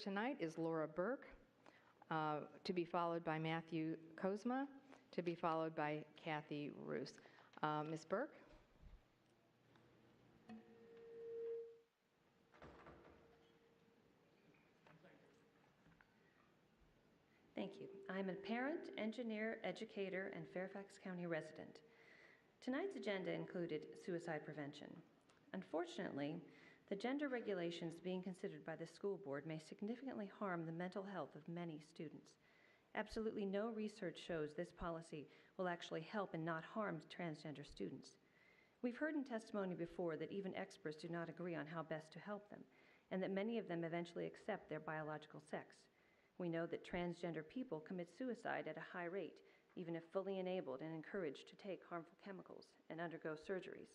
tonight is Laura Burke, to be followed by Matthew Kozma, to be followed by Kathy Roos. Ms. Burke? Thank you. I'm a parent, engineer, educator, and Fairfax County resident. Tonight's agenda included suicide prevention. Unfortunately, the gender regulations being considered by the school board may significantly harm the mental health of many students. Absolutely no research shows this policy will actually help and not harm transgender students. We've heard in testimony before that even experts do not agree on how best to help them, and that many of them eventually accept their biological sex. We know that transgender people commit suicide at a high rate, even if fully enabled and encouraged to take harmful chemicals and undergo surgeries.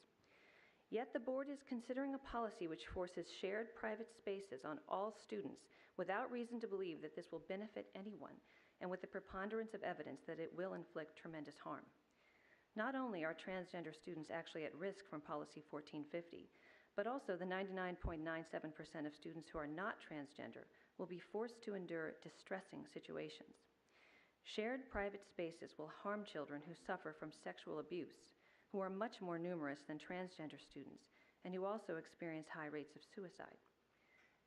Yet the board is considering a policy which forces shared private spaces on all students without reason to believe that this will benefit anyone, and with the preponderance of evidence that it will inflict tremendous harm. Not only are transgender students actually at risk from Policy 1450, but also the 99.97% of students who are not transgender will be forced to endure distressing situations. Shared private spaces will harm children who suffer from sexual abuse, who are much more numerous than transgender students, and who also experience high rates of suicide.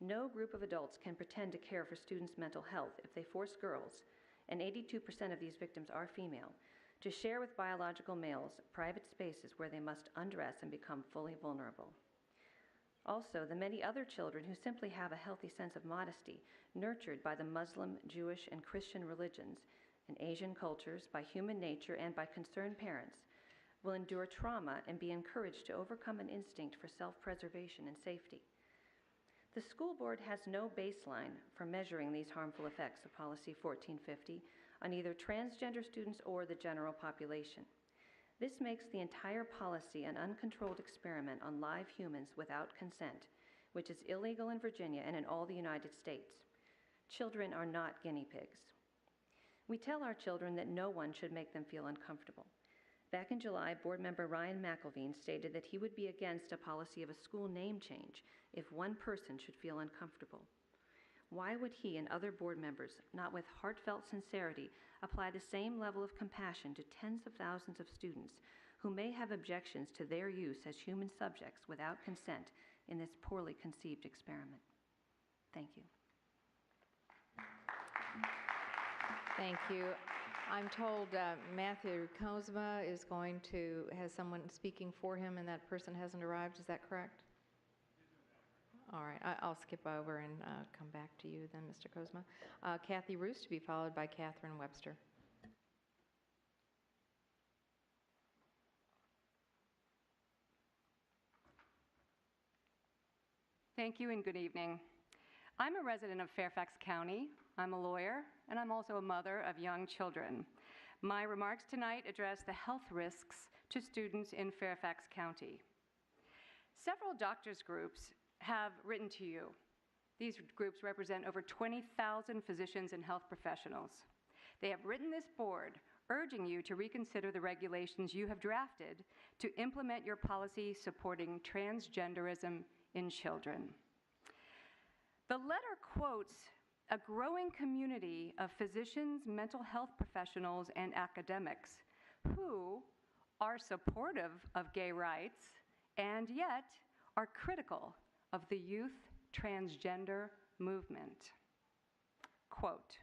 No group of adults can pretend to care for students' mental health if they force girls, and 82% of these victims are female, to share with biological males private spaces where they must undress and become fully vulnerable. Also, the many other children who simply have a healthy sense of modesty, nurtured by the Muslim, Jewish, and Christian religions, and Asian cultures, by human nature, and by concerned parents, will endure trauma and be encouraged to overcome an instinct for self-preservation and safety. The school board has no baseline for measuring these harmful effects of Policy 1450 on either transgender students or the general population. This makes the entire policy an uncontrolled experiment on live humans without consent, which is illegal in Virginia and in all the United States. Children are not guinea pigs. We tell our children that no one should make them feel uncomfortable. Back in July, board member Ryan McElveen stated that he would be against a policy of a school name change if one person should feel uncomfortable. Why would he and other board members, not with heartfelt sincerity, apply the same level of compassion to tens of thousands of students who may have objections to their use as human subjects without consent in this poorly conceived experiment? Thank you. Thank you. I'm told Matthew Kozma has someone speaking for him, and that person hasn't arrived. Is that correct? All right, I'll skip over and come back to you then, Mr. Kozma. Kathy Roos, to be followed by Catherine Webster. Thank you and good evening. I'm a resident of Fairfax County. I'm a lawyer, and I'm also a mother of young children. My remarks tonight address the health risks to students in Fairfax County. Several doctors' groups have written to you. These groups represent over 20,000 physicians and health professionals. They have written this board urging you to reconsider the regulations you have drafted to implement your policy supporting transgenderism in children. The letter quotes a growing community of physicians, mental health professionals, and academics who are supportive of gay rights and yet are critical of the youth transgender movement. Quote,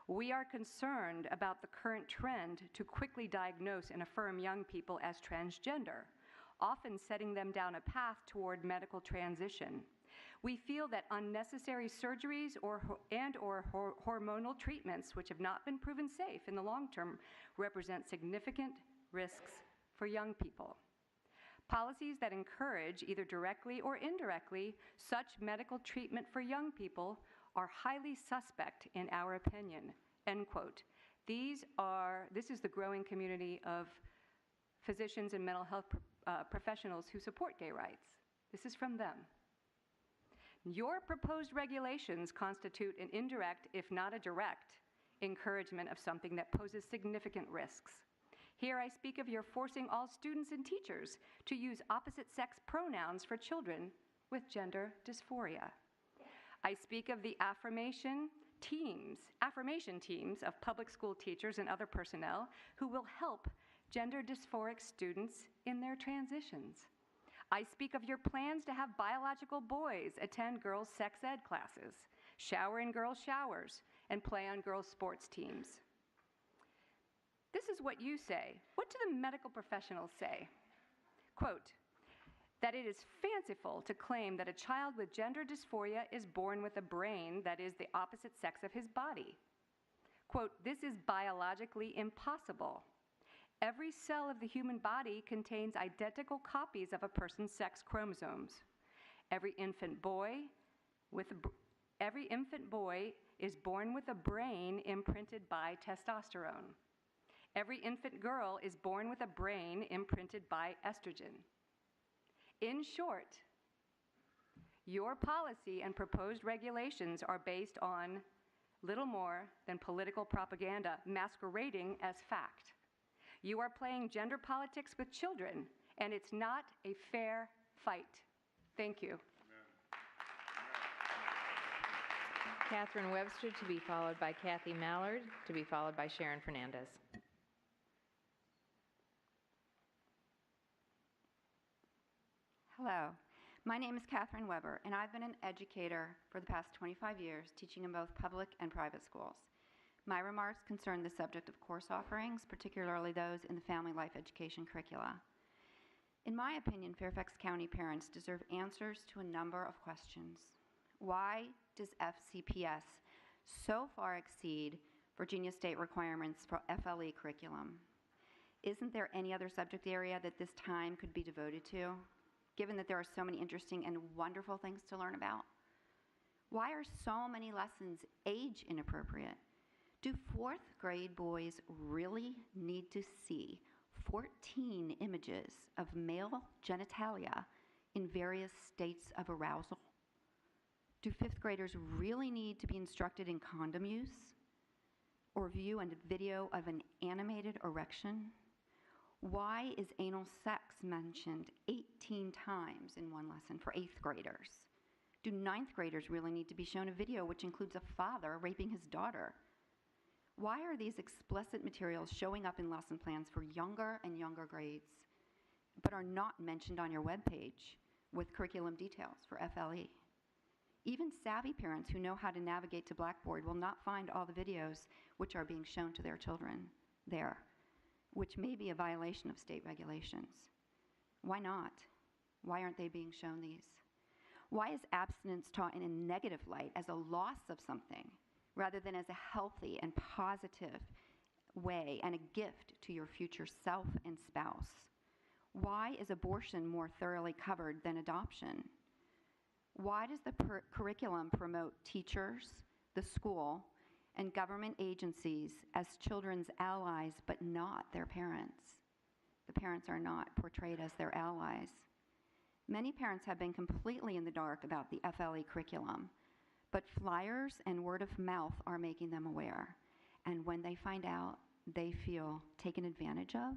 "We are concerned about the current trend to quickly diagnose and affirm young people as transgender, often setting them down a path toward medical transition. We feel that unnecessary surgeries or hormonal treatments which have not been proven safe in the long term represent significant risks for young people. Policies that encourage, either directly or indirectly, such medical treatment for young people are highly suspect in our opinion." End quote. This is the growing community of physicians and mental health professionals who support gay rights. This is from them. Your proposed regulations constitute an indirect, if not a direct, encouragement of something that poses significant risks. Here I speak of your forcing all students and teachers to use opposite-sex pronouns for children with gender dysphoria. I speak of the affirmation teams of public school teachers and other personnel who will help gender dysphoric students in their transitions. I speak of your plans to have biological boys attend girls' sex ed classes, shower in girls' showers, and play on girls' sports teams. This is what you say. What do the medical professionals say? Quote, that it is fanciful to claim that a child with gender dysphoria is born with a brain that is the opposite sex of his body. Quote, this is biologically impossible. Every cell of the human body contains identical copies of a person's sex chromosomes. Every infant boy is born with a brain imprinted by testosterone. Every infant girl is born with a brain imprinted by estrogen. In short, your policy and proposed regulations are based on little more than political propaganda masquerading as fact. You are playing gender politics with children, and it's not a fair fight. Thank you. Catherine Webster, to be followed by Kathy Mallard, to be followed by Sharon Fernandez. Hello, my name is Catherine Weber, and I've been an educator for the past 25 years, teaching in both public and private schools. My remarks concern the subject of course offerings, particularly those in the family life education curricula. In my opinion, Fairfax County parents deserve answers to a number of questions. Why does FCPS so far exceed Virginia state requirements for FLE curriculum? Isn't there any other subject area that this time could be devoted to, given that there are so many interesting and wonderful things to learn about? Why are so many lessons age inappropriate? Do fourth grade boys really need to see 14 images of male genitalia in various states of arousal? Do fifth graders really need to be instructed in condom use or view a video of an animated erection? Why is anal sex mentioned 18 times in one lesson for 8th graders? Do 9th graders really need to be shown a video which includes a father raping his daughter? Why are these explicit materials showing up in lesson plans for younger and younger grades, but are not mentioned on your webpage with curriculum details for FLE? Even savvy parents who know how to navigate to Blackboard will not find all the videos which are being shown to their children there, which may be a violation of state regulations. Why not? Why aren't they being shown these? Why is abstinence taught in a negative light as a loss of something, rather than as a healthy and positive way and a gift to your future self and spouse? Why is abortion more thoroughly covered than adoption? Why does the curriculum promote teachers, the school, and government agencies as children's allies but not their parents? The parents are not portrayed as their allies. Many parents have been completely in the dark about the FLE curriculum, but flyers and word of mouth are making them aware. And when they find out, they feel taken advantage of,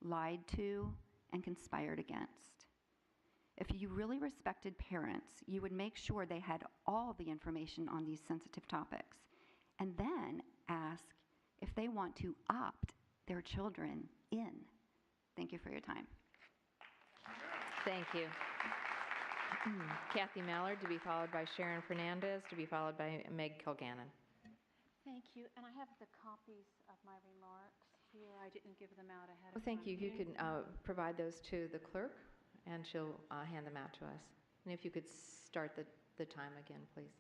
lied to, and conspired against. If you really respected parents, you would make sure they had all the information on these sensitive topics, and then ask if they want to opt their children in. Thank you for your time. Thank you. Kathy Mallard, to be followed by Sharon Fernandez, to be followed by Meg Kilgannon. Thank you. And I have the copies of my remarks here. I didn't give them out ahead Well, of time. thank you. If you can provide those to the clerk, and she'll hand them out to us. And if you could start the time again, please.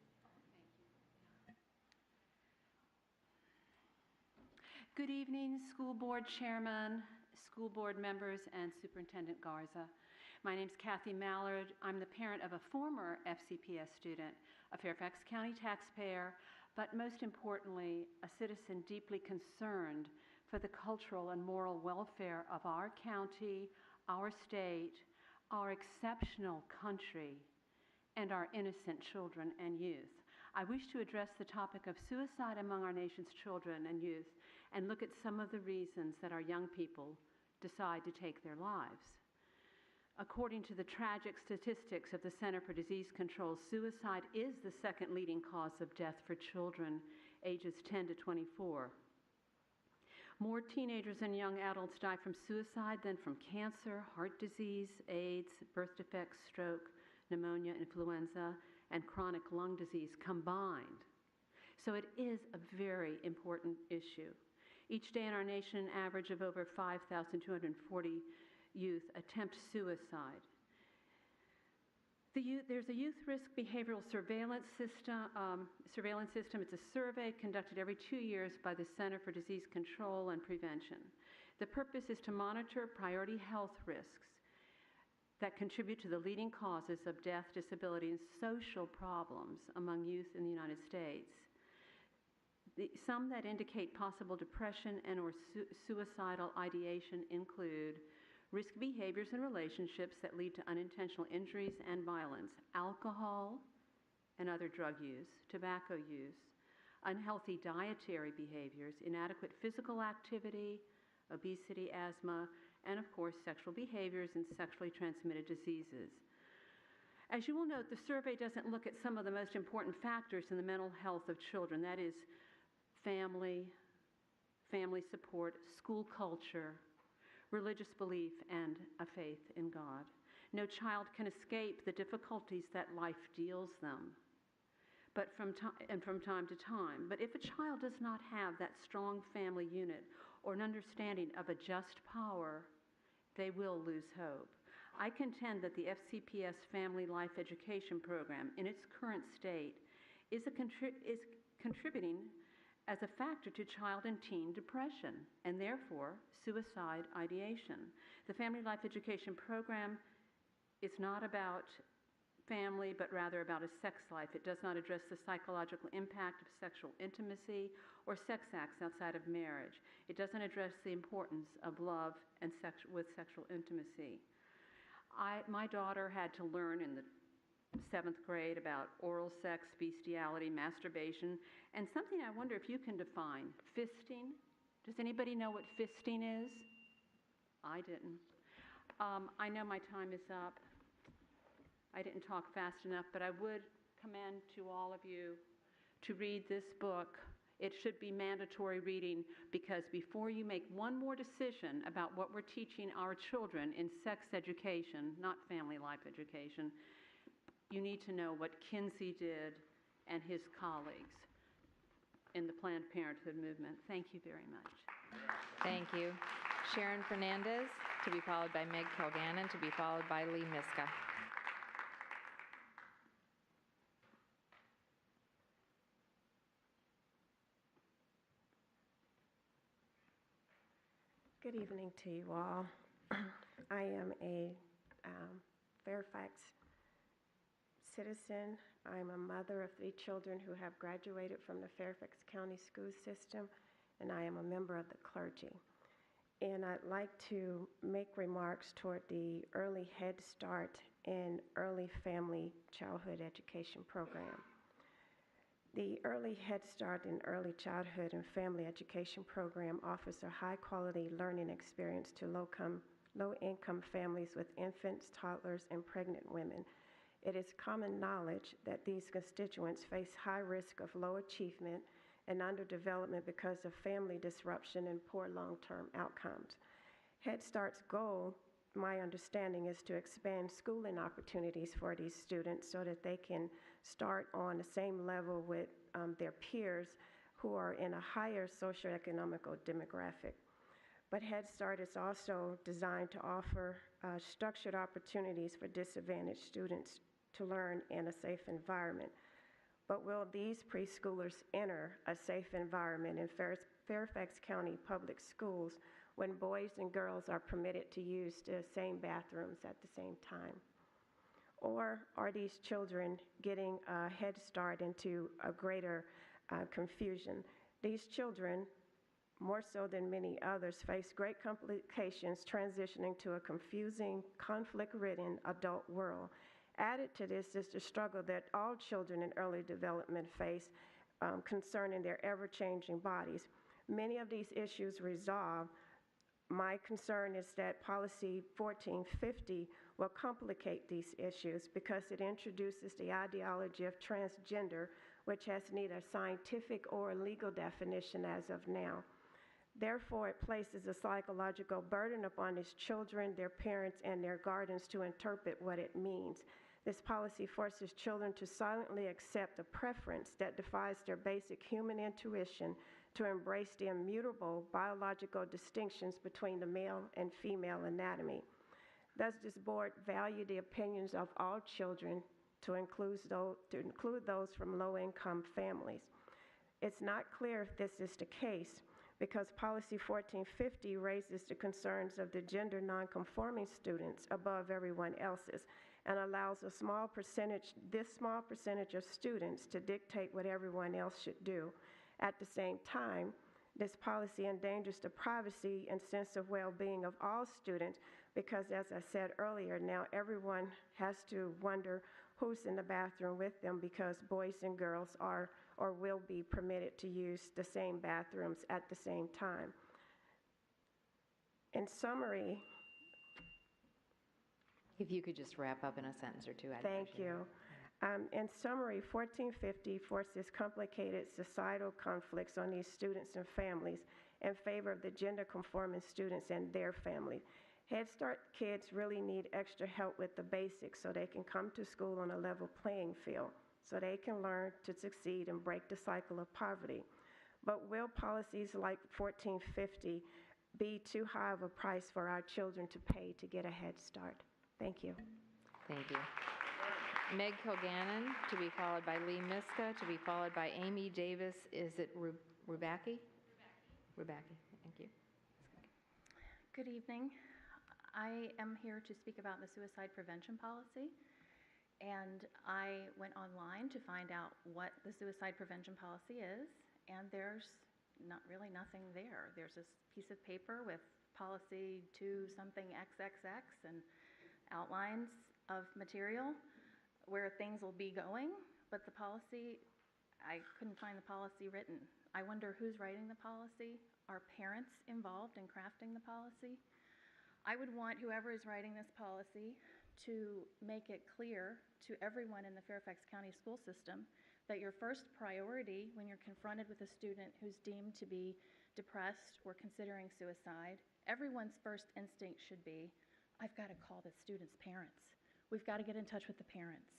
Good evening, school board chairman, school board members, and Superintendent Garza. My name is Kathy Mallard. I'm the parent of a former FCPS student, a Fairfax County taxpayer, but most importantly, a citizen deeply concerned for the cultural and moral welfare of our county, our state, our exceptional country, and our innocent children and youth. I wish to address the topic of suicide among our nation's children and youth and look at some of the reasons that our young people decide to take their lives. According to the tragic statistics of the Center for Disease Control, suicide is the second leading cause of death for children ages 10 to 24. More teenagers and young adults die from suicide than from cancer, heart disease, AIDS, birth defects, stroke, pneumonia, influenza, and chronic lung disease combined. So it is a very important issue. Each day in our nation, an average of over 5,240 youth attempt suicide. There's a youth risk behavioral surveillance system. It's a survey conducted every 2 years by the Center for Disease Control and Prevention. The purpose is to monitor priority health risks that contribute to the leading causes of death, disability, and social problems among youth in the United States. Some that indicate possible depression and or suicidal ideation include risk behaviors and relationships that lead to unintentional injuries and violence, alcohol and other drug use, tobacco use, unhealthy dietary behaviors, inadequate physical activity, obesity, asthma, and of course, sexual behaviors and sexually transmitted diseases. As you will note, the survey doesn't look at some of the most important factors in the mental health of children. That is family support, school culture, religious belief, and a faith in God. No child can escape the difficulties that life deals them, but from time to time. But if a child does not have that strong family unit or an understanding of a just power, they will lose hope. I contend that the FCPS Family Life Education Program, in its current state, is contributing as a factor to child and teen depression, and therefore suicide ideation. The Family Life Education Program is not about family, but rather about a sex life. It does not address the psychological impact of sexual intimacy or sex acts outside of marriage. It doesn't address the importance of love and with sexual intimacy. My daughter had to learn in the 7th grade about oral sex, bestiality, masturbation, and something I wonder if you can define, fisting. Does anybody know what fisting is? I didn't. I know my time is up. I didn't talk fast enough, but I would commend to all of you to read this book. It should be mandatory reading, because before you make one more decision about what we're teaching our children in sex education, not family life education, you need to know what Kinsey did and his colleagues in the Planned Parenthood movement. Thank you very much. Thank you. Sharon Fernandez, to be followed by Meg Kilgannon, to be followed by Lee Miska. Good evening to you all. I am a Fairfax citizen. I'm a mother of 3 children who have graduated from the Fairfax County school system, and I am a member of the clergy. And I'd like to make remarks toward the Early Head Start and Early Family Childhood Education Program. The Early Head Start and Early Childhood and Family Education Program offers a high-quality learning experience to low-income families with infants, toddlers, and pregnant women. It is common knowledge that these constituents face high risk of low achievement and underdevelopment because of family disruption and poor long-term outcomes. Head Start's goal, my understanding, is to expand schooling opportunities for these students so that they can start on the same level with their peers who are in a higher socioeconomic demographic. But Head Start is also designed to offer structured opportunities for disadvantaged students to learn in a safe environment. But will these preschoolers enter a safe environment in Fairfax County Public Schools when boys and girls are permitted to use the same bathrooms at the same time? Or are these children getting a head start into a greater confusion? These children, more so than many others, face great complications transitioning to a confusing, conflict-ridden adult world. Added to this is the struggle that all children in early development face concerning their ever-changing bodies. Many of these issues resolve. My concern is that Policy 1450 will complicate these issues because it introduces the ideology of transgender, which has neither scientific or legal definition as of now. Therefore, it places a psychological burden upon its children, their parents, and their guardians to interpret what it means. This policy forces children to silently accept a preference that defies their basic human intuition to embrace the immutable biological distinctions between the male and female anatomy. Does this board value the opinions of all children to include those from low-income families? It's not clear if this is the case, because Policy 1450 raises the concerns of the gender nonconforming students above everyone else's and allows this small percentage of students to dictate what everyone else should do. At the same time, this policy endangers the privacy and sense of well-being of all students because, as I said earlier, now everyone has to wonder who's in the bathroom with them because boys and girls are or will be permitted to use the same bathrooms at the same time. In summary, If you could just wrap up in a sentence or two, I'd thank appreciate you. In summary, 1450 forces complicated societal conflicts on these students and families in favor of the gender-conforming students and their families. Head Start kids really need extra help with the basics so they can come to school on a level playing field, so they can learn to succeed and break the cycle of poverty. But will policies like 1450 be too high of a price for our children to pay to get a head start? Thank you. Thank you. Meg Kilgannon, to be followed by Lee Miska, to be followed by Amy Davis. Is it Rubacki? Rubacki, thank you. Good evening. I am here to speak about the suicide prevention policy. And I went online to find out what the suicide prevention policy is, and there's not really nothing there. There's this piece of paper with policy 2 something XXX and outlines of material where things will be going, but the policy, I couldn't find the policy written. I wonder who's writing the policy? Are parents involved in crafting the policy? I would want whoever is writing this policy to make it clear to everyone in the Fairfax County school system that your first priority when you're confronted with a student who's deemed to be depressed or considering suicide, everyone's first instinct should be, I've got to call the student's parents. We've got to get in touch with the parents.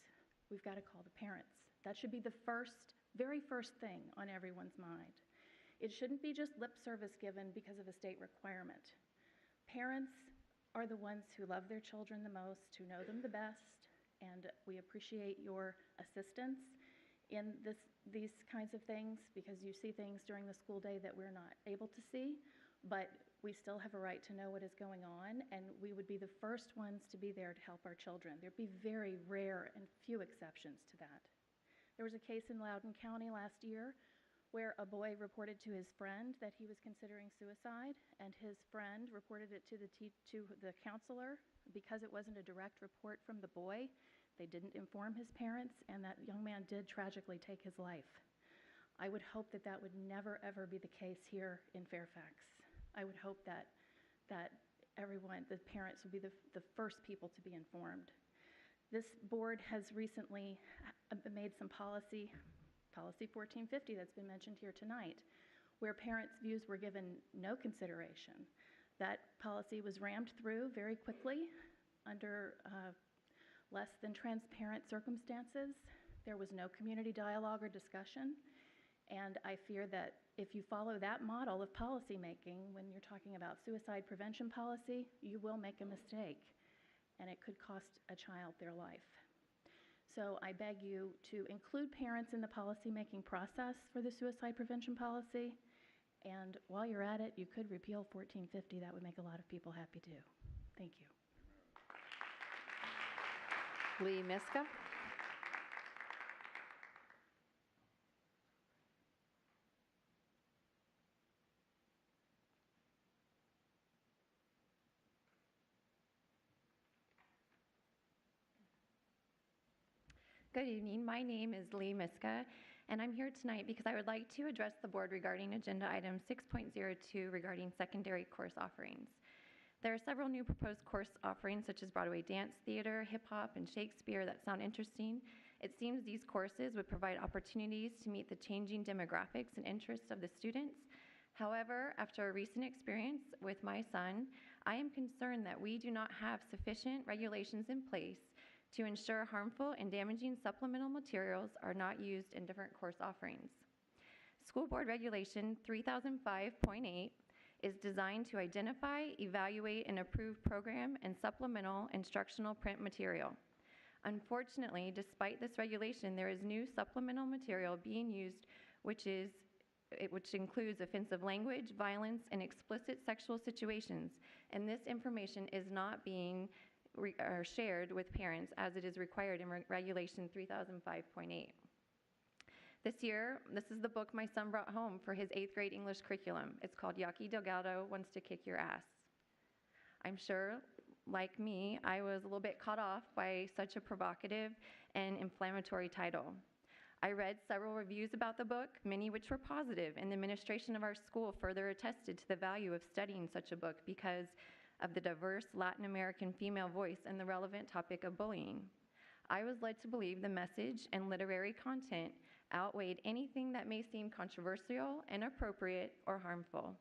We've got to call the parents. That should be the very first thing on everyone's mind. It shouldn't be just lip service given because of a state requirement. Parents are the ones who love their children the most, who know them the best, and we appreciate your assistance in these kinds of things because you see things during the school day that we're not able to see, but we still have a right to know what is going on, and we would be the first ones to be there to help our children. There'd be very rare and few exceptions to that. There was a case in Loudoun County last year where a boy reported to his friend that he was considering suicide, and his friend reported it to the counselor. Because it wasn't a direct report from the boy, they didn't inform his parents, and that young man did tragically take his life. I would hope that that would never, ever be the case here in Fairfax. I would hope that everyone, the parents, would be the first people to be informed. This board has recently made some policy 1450 that's been mentioned here tonight, where parents' views were given no consideration. That policy was rammed through very quickly under less than transparent circumstances. There was no community dialogue or discussion. And I fear that if you follow that model of policymaking, when you're talking about suicide prevention policy, you will make a mistake, and it could cost a child their life. So I beg you to include parents in the policymaking process for the suicide prevention policy. And while you're at it, you could repeal 1450. That would make a lot of people happy too. Thank you. Lee Miska. Good evening. My name is Lee Miska, and I'm here tonight because I would like to address the board regarding agenda item 6.02 regarding secondary course offerings. There are several new proposed course offerings such as Broadway dance theater, hip hop, and Shakespeare that sound interesting. It seems these courses would provide opportunities to meet the changing demographics and interests of the students. However, after a recent experience with my son, I am concerned that we do not have sufficient regulations in place to ensure harmful and damaging supplemental materials are not used in different course offerings. School Board Regulation 3005.8 is designed to identify, evaluate, and approve program and supplemental instructional print material. Unfortunately, despite this regulation, there is new supplemental material being used which includes offensive language, violence, and explicit sexual situations, and this information is not being shared with parents as it is required in Regulation 3005.8. This year, this is the book my son brought home for his 8th grade English curriculum. It's called Yaki Delgado Wants to Kick Your Ass. I'm sure, like me, I was a little bit caught off by such a provocative and inflammatory title. I read several reviews about the book, many which were positive, and the administration of our school further attested to the value of studying such a book because of the diverse Latin American female voice and the relevant topic of bullying. I was led to believe the message and literary content outweighed anything that may seem controversial, inappropriate, or harmful.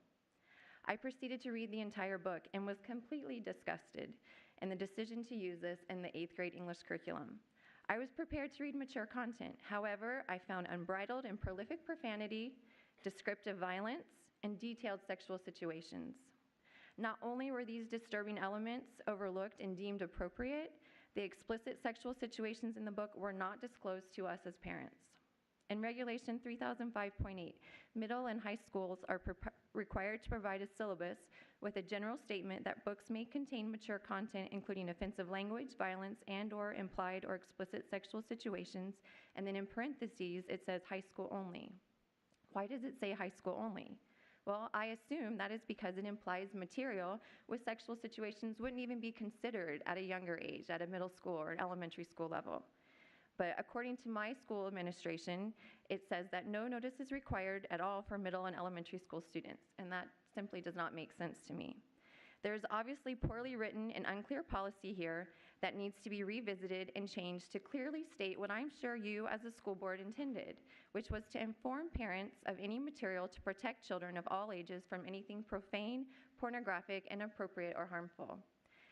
I proceeded to read the entire book and was completely disgusted in the decision to use this in the 8th grade English curriculum. I was prepared to read mature content. However, I found unbridled and prolific profanity, descriptive violence, and detailed sexual situations. Not only were these disturbing elements overlooked and deemed appropriate, the explicit sexual situations in the book were not disclosed to us as parents. In Regulation 3005.8, middle and high schools are required to provide a syllabus with a general statement that books may contain mature content including offensive language, violence, and/or implied or explicit sexual situations, and then in parentheses it says high school only. Why does it say high school only? Well, I assume that is because it implies material with sexual situations wouldn't even be considered at a younger age, at a middle school or an elementary school level. But according to my school administration, it says that no notice is required at all for middle and elementary school students, and that simply does not make sense to me. There's obviously poorly written and unclear policy here that needs to be revisited and changed to clearly state what I'm sure you as a school board intended, which was to inform parents of any material to protect children of all ages from anything profane, pornographic, inappropriate, or harmful.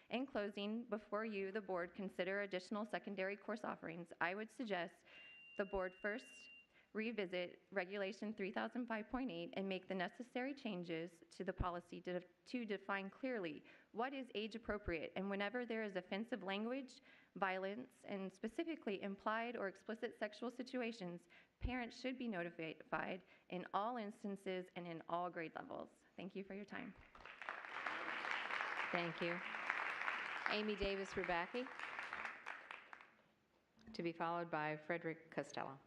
In closing, before you, the board, consider additional secondary course offerings, I would suggest the board first revisit Regulation 3005.8 and make the necessary changes to the policy to define clearly what is age appropriate, and whenever there is offensive language, violence, and specifically implied or explicit sexual situations, parents should be notified in all instances and in all grade levels. Thank you for your time. Thank you. Amy Davis-Rubacki, to be followed by Frederick Costello.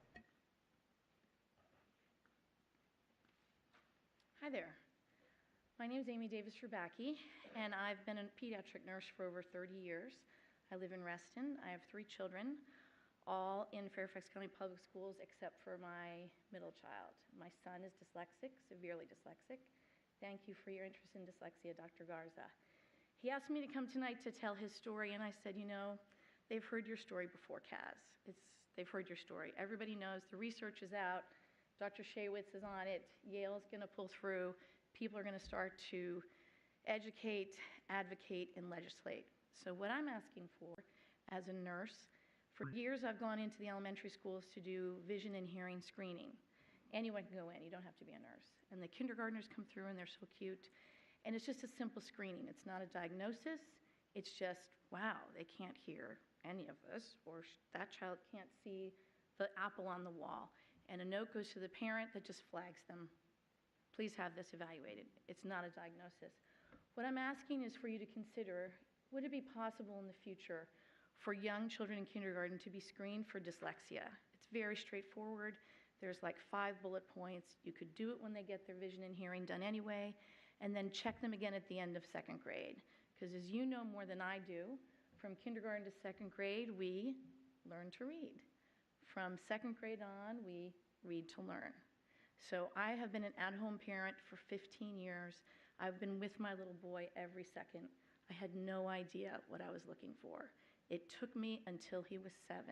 Hi there. My name is Amy Davis-Rubacki, and I've been a pediatric nurse for over 30 years. I live in Reston. I have 3 children, all in Fairfax County Public Schools except for my middle child. My son is dyslexic, severely dyslexic. Thank you for your interest in dyslexia, Dr. Garza. He asked me to come tonight to tell his story, and I said, you know, they've heard your story before, Kaz. They've heard your story. Everybody knows the research is out. Dr. Shaywitz is on it. Yale's going to pull through. People are going to start to educate, advocate, and legislate. So what I'm asking for as a nurse, for years I've gone into the elementary schools to do vision and hearing screening. Anyone can go in. You don't have to be a nurse. And the kindergartners come through, and they're so cute. And it's just a simple screening. It's not a diagnosis. It's just, wow, they can't hear any of us, or that child can't see the apple on the wall. And a note goes to the parent that just flags them. Please have this evaluated. It's not a diagnosis. What I'm asking is for you to consider, would it be possible in the future for young children in kindergarten to be screened for dyslexia? It's very straightforward. There's like 5 bullet points. You could do it when they get their vision and hearing done anyway, and then check them again at the end of 2nd grade. Because as you know more than I do, from kindergarten to 2nd grade, we learn to read. From 2nd grade on, we read to learn. So I have been an at-home parent for 15 years. I've been with my little boy every second I had no idea what I was looking for. It took me until he was 7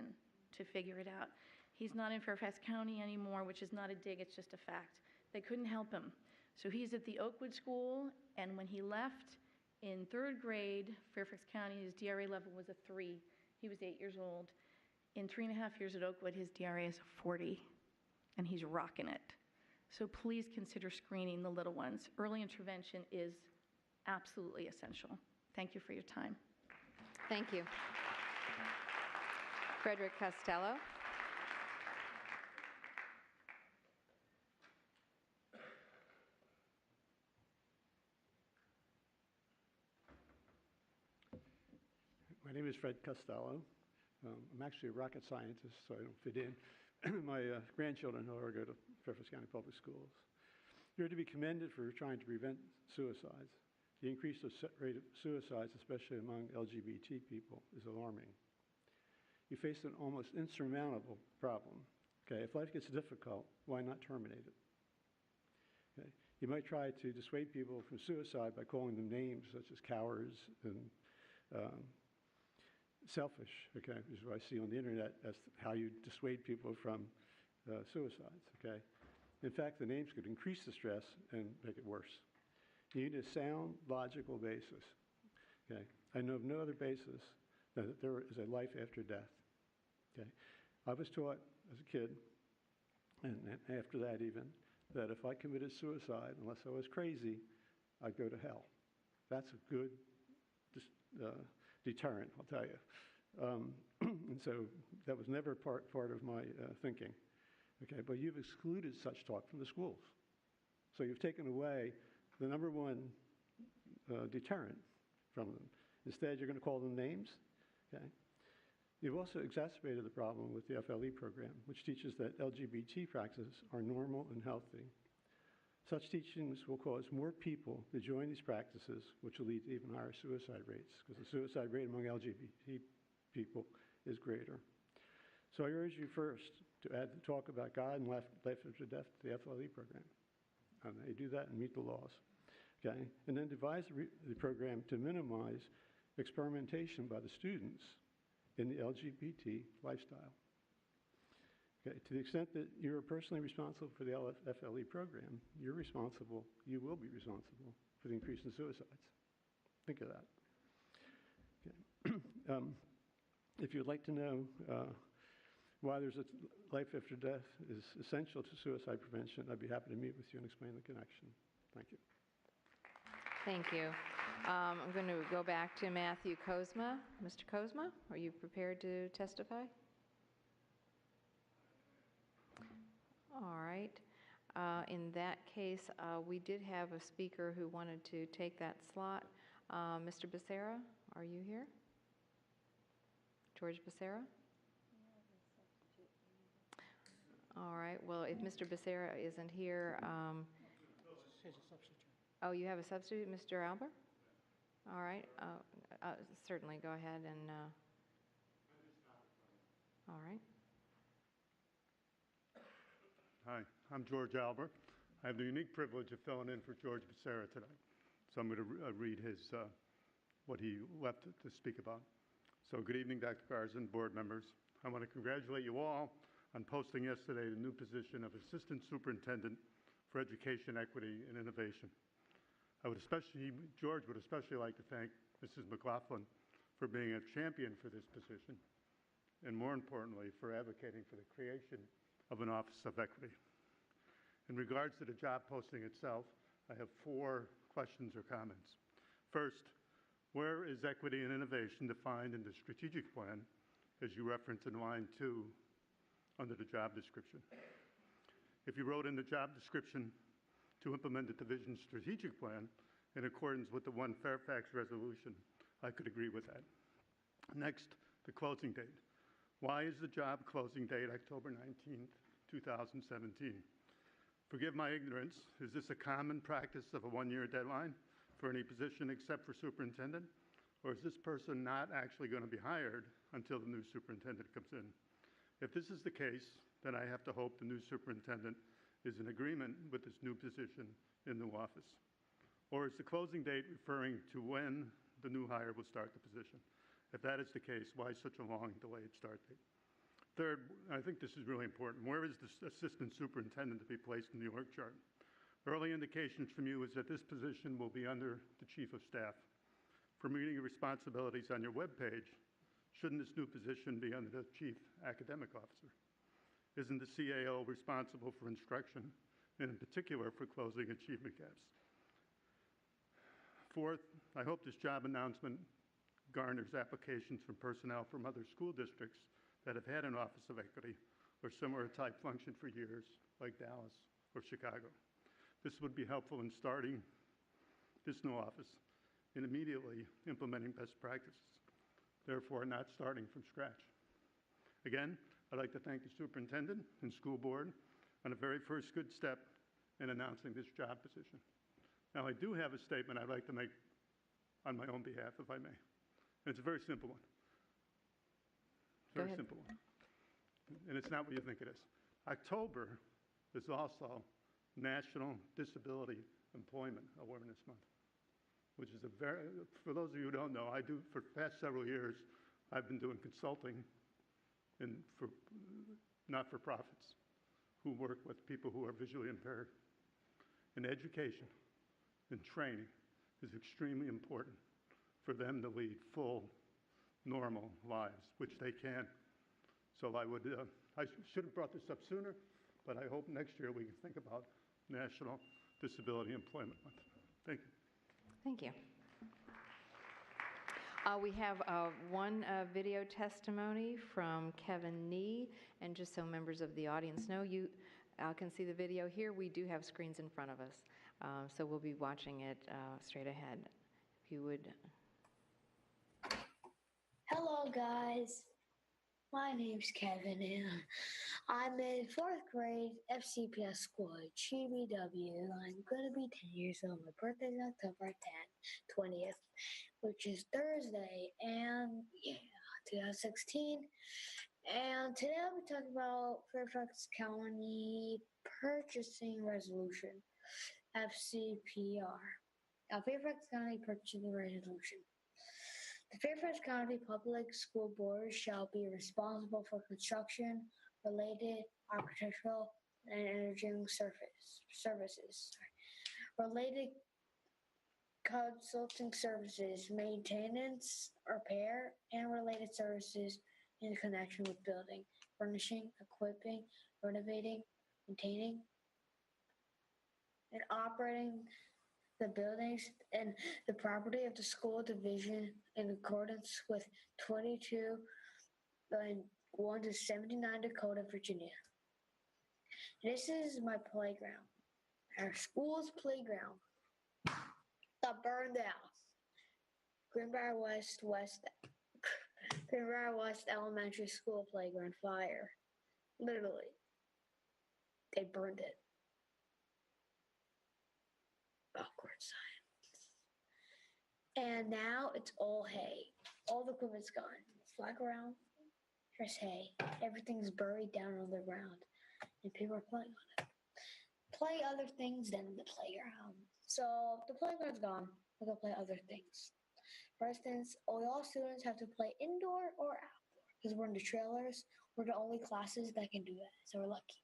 to figure it out. He's not in Fairfax County anymore, which is not a dig, it's just a fact. They couldn't help him. So he's at the Oakwood School, and when he left in 3rd grade, Fairfax County, his DRA level was a 3. He was 8 years old. In 3.5 years at Oakwood, his DRA is a 40, and he's rocking it. So please consider screening the little ones. Early intervention is absolutely essential. Thank you for your time. Thank you. Frederick Costello. My name is Fred Costello. I'm actually a rocket scientist, so I don't fit in. My grandchildren, however, go to Fairfax County Public Schools. You're to be commended for trying to prevent suicides. The increase of rate of suicides, especially among LGBT people, is alarming. You face an almost insurmountable problem. Okay, if life gets difficult, why not terminate it? Okay. You might try to dissuade people from suicide by calling them names such as cowards and selfish, okay, which is what I see on the internet as how you dissuade people from suicides, okay? In fact, the names could increase the stress and make it worse. You need a sound, logical basis, okay? I know of no other basis than that there is a life after death, okay? I was taught as a kid, and after that even, that if I committed suicide, unless I was crazy, I'd go to hell. That's a good deterrent, I'll tell you. And so that was never part of my thinking. Okay, but you've excluded such talk from the schools. So you've taken away the number one deterrent from them. Instead, you're going to call them names. Okay. You've also exacerbated the problem with the FLE program, which teaches that LGBT practices are normal and healthy. Such teachings will cause more people to join these practices, which will lead to even higher suicide rates, because the suicide rate among LGBT people is greater. So I urge you first to add the talk about God and life after death to the FLE program. And they do that and meet the laws. Okay? And then devise the program to minimize experimentation by the students in the LGBT lifestyle. Okay, to the extent that you're personally responsible for the FLE program, you will be responsible for the increase in suicides. Think of that. Okay. If you'd like to know why there's a life after death is essential to suicide prevention, I'd be happy to meet with you and explain the connection. Thank you. Thank you. I'm going to go back to Matthew Kozma. Mr. Kozma, are you prepared to testify? All right. In that case, we did have a speaker who wanted to take that slot. Mr. Becerra, are you here? George Becerra? All right. Well, if Mr. Becerra isn't here, oh, you have a substitute, Mr. Albert? All right. Certainly. Go ahead and. All right. Hi, I'm George Albert. I have the unique privilege of filling in for George Becerra tonight. So I'm going to read what he left to speak about. So good evening, Dr. Garza and board members. I want to congratulate you all on posting yesterday the new position of Assistant Superintendent for Education, Equity, and Innovation. George would especially like to thank Mrs. McLaughlin for being a champion for this position, and more importantly, for advocating for the creation of an Office of Equity. In regards to the job posting itself, I have 4 questions or comments. First, where is equity and innovation defined in the strategic plan, as you reference in line 2 under the job description? If you wrote in the job description to implement the division's strategic plan in accordance with the One Fairfax resolution, I could agree with that. Next, the closing date. Why is the job closing date October 19th, 2017? Forgive my ignorance. Is this a common practice of a 1-year deadline for any position except for superintendent? Or is this person not actually going to be hired until the new superintendent comes in? If this is the case, then I have to hope the new superintendent is in agreement with this new position in the office. Or is the closing date referring to when the new hire will start the position. If that is the case, why such a long delayed start date? Third, I think this is really important. Where is the assistant superintendent to be placed in the org chart? Early indications from you is that this position will be under the chief of staff. For meeting responsibilities on your webpage, shouldn't this new position be under the chief academic officer? Isn't the CAO responsible for instruction, and in particular for closing achievement gaps? Fourth, I hope this job announcement garners applications from personnel from other school districts that have had an Office of Equity or similar type function for years, like Dallas or Chicago. This would be helpful in starting this new office and immediately implementing best practices, therefore not starting from scratch. Again, I'd like to thank the superintendent and school board on the very first good step in announcing this job position. Now, I do have a statement I'd like to make on my own behalf, if I may. And it's a very simple one. Very simple one. And it's not what you think it is. October is also National Disability Employment Awareness Month, which is for those of you who don't know, for the past several years, I've been doing consulting for not-for-profits who work with people who are visually impaired. And education and training is extremely important for them to lead full, normal lives, which they can. So I should have brought this up sooner, but I hope next year we can think about National Disability Employment Month. Thank you. Thank you. We have one video testimony from Kevin Nee, and just so members of the audience know, you can see the video here. We do have screens in front of us, so we'll be watching it straight ahead. If you would. Hello, guys. My name's Kevin, and I'm in 4th grade FCPS school at GBW. I'm going to be 10 years old. My birthday is October 20th, which is Thursday, and yeah, 2016. And today I'll be talking about Fairfax County Purchasing Resolution, FCPR. Fairfax County Purchasing Resolution. The Fairfax County Public School Board shall be responsible for construction-related architectural and engineering services, related consulting services, maintenance, repair, and related services in connection with building, furnishing, equipping, renovating, maintaining, and operating the buildings and the property of the school division in accordance with 22:1 to 79 the Code of Virginia. This is my playground, our school's playground, that burned out. Greenbrier West Elementary School playground fire. Literally, they burned it. Awkward silence. And now it's all hay. All the equipment's gone. Flag around, there's hay. Everything's buried down on the ground, and people are playing on it. Play other things than the playground. So the playground's gone. We're gonna play other things. For instance, all students have to play indoor or outdoor because we're in the trailers. We're the only classes that can do that, so we're lucky.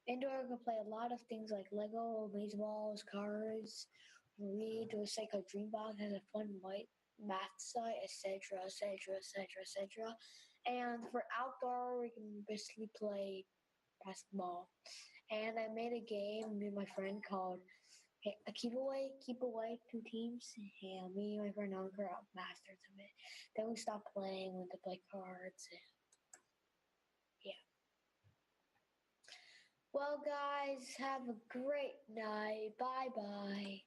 Indoor, we can play a lot of things like Lego, baseballs, cars, read, do a Psycho Dreambox, has a fun white math site, etc., etc., etc., etc. And for outdoor, we can basically play basketball. And I made a game, me and my friend, called Keep Away, 2 teams. And me and my friend Anker are masters of it. Then we stopped playing, went to play cards. And yeah. Well, guys, have a great night. Bye-bye.